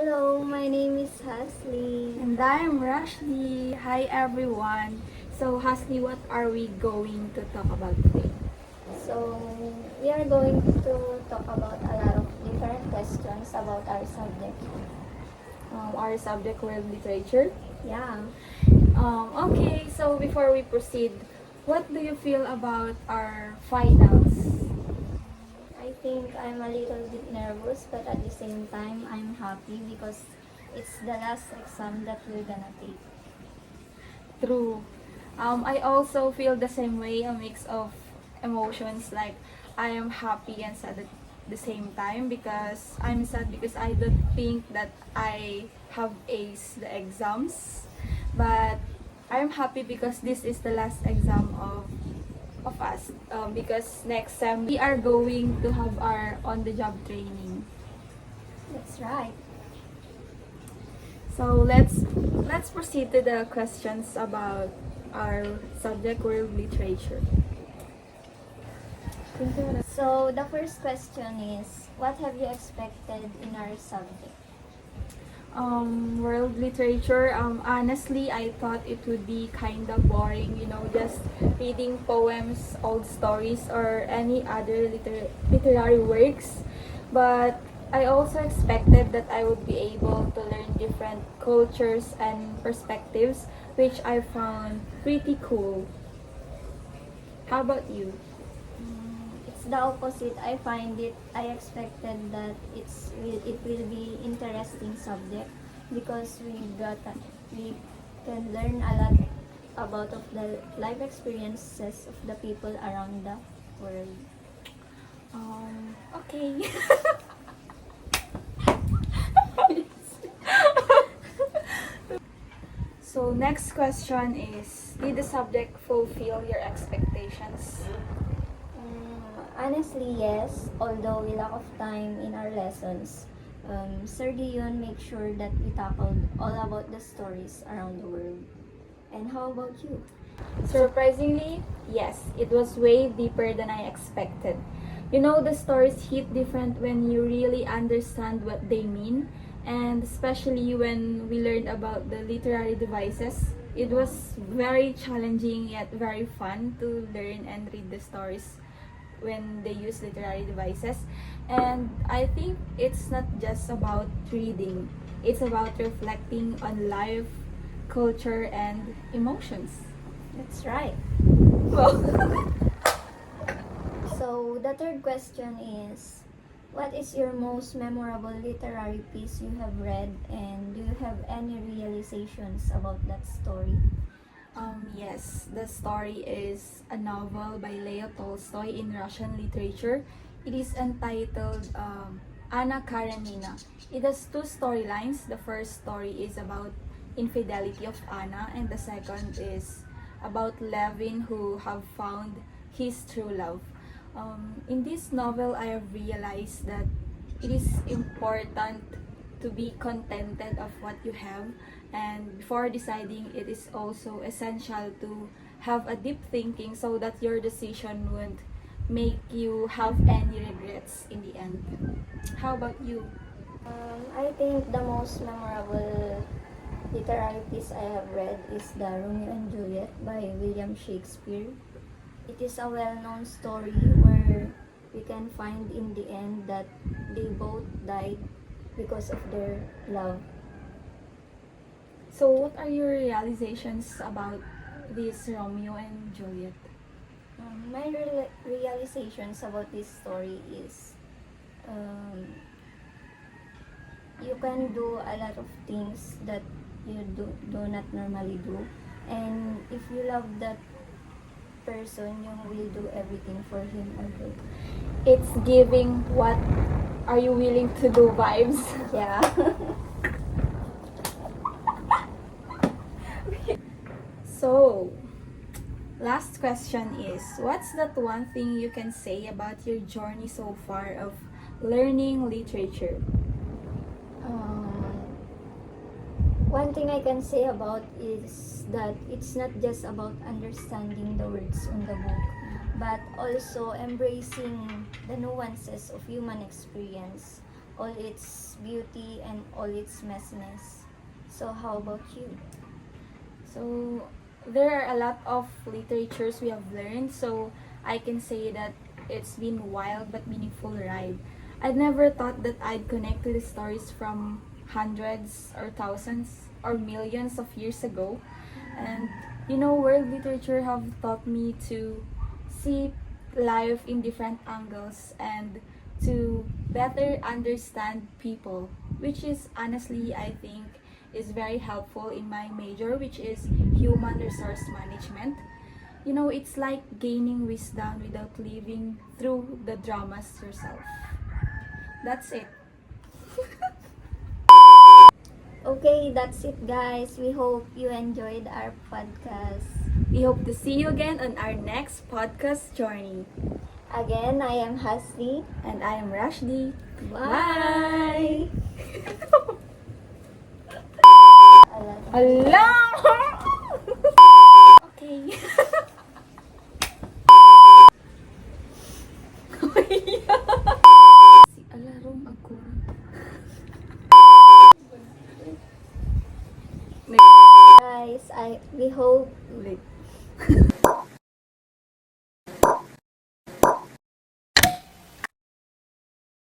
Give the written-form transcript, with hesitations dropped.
Hello, my name is HASSLEE. And I'm Rushdy. Hi everyone. So HASSLEE, what are we going to talk about today? So, we are going to talk about a lot of different questions about our subject. Our subject, world literature. Yeah. Okay, so before we proceed, what do you feel about our finals? I think I'm a little bit nervous, but at the same time, I'm happy because it's the last exam that we're gonna take. True. I also feel the same way, a mix of emotions, like I am happy and sad at the same time because I'm sad because I don't think that I have aced the exams, but I'm happy because this is the last exam of us, because next sem we are going to have our on-the-job training. That's right. So let's proceed to the questions about our subject, world literature. So, the first question is, what have you expected in our subject? World literature, honestly, I thought it would be kind of boring, just reading poems, old stories, or any other literary works. But I also expected that I would be able to learn different cultures and perspectives, which I found pretty cool. How about you? It's the opposite. I expected that it will be interesting subject because we can learn a lot about of the life experiences of the people around the world. Okay. So next question is, did the subject fulfill your expectations? Honestly, yes. Although we lack of time in our lessons, Sir Dion made sure that we tackled all about the stories around the world. And how about you? Surprisingly, yes, it was way deeper than I expected. The stories hit different when you really understand what they mean, and especially when we learned about the literary devices. It was very challenging yet very fun to learn and read the stories when they use literary devices. And I think it's not just about reading, it's about reflecting on life, culture, and emotions. That's right. Well, So the third question is, what is your most memorable literary piece you have read, and do you have any realizations about that story? yes, the story is a novel by Leo Tolstoy in Russian literature. It is entitled Anna Karenina. It has two storylines. The first story is about infidelity of Anna, and the second is about Levin, who have found his true love. In this novel, I have realized that it is important to be contented of what you have, and before deciding, it is also essential to have a deep thinking so that your decision won't make you have any regrets in the end. How about you? I think the most memorable literary piece I have read is the Romeo and Juliet by William Shakespeare. It is a well-known story where we can find in the end that they both died because of their love. So what are your realizations about this Romeo and Juliet? My realizations about this story is, um, you can do a lot of things that you do not normally do, and if you love that person, you will do everything for him or her. It's giving what are you willing to do vibes. Yeah. So, last question is, what's that one thing you can say about your journey so far of learning literature? One thing I can say about is that it's not just about understanding the words on the book, but also embracing the nuances of human experience. all its beauty and all its messiness. So how about you? So there are a lot of literatures we have learned, so I can say that it's been a wild but meaningful ride. I'd never thought that I'd connect to the stories from hundreds or thousands or millions of years ago. And world literature have taught me to see life in different angles and to better understand people, which is honestly, I think, is very helpful in my major, which is human resource management. It's like gaining wisdom without living through the dramas yourself. That's it. Okay, that's it guys. We hope you enjoyed our podcast. We hope to see you again on our next podcast journey. Again, I am HASSLEE. And I am Rushdy. Bye! Hello! Okay. Si alarong ako. Guys, we hope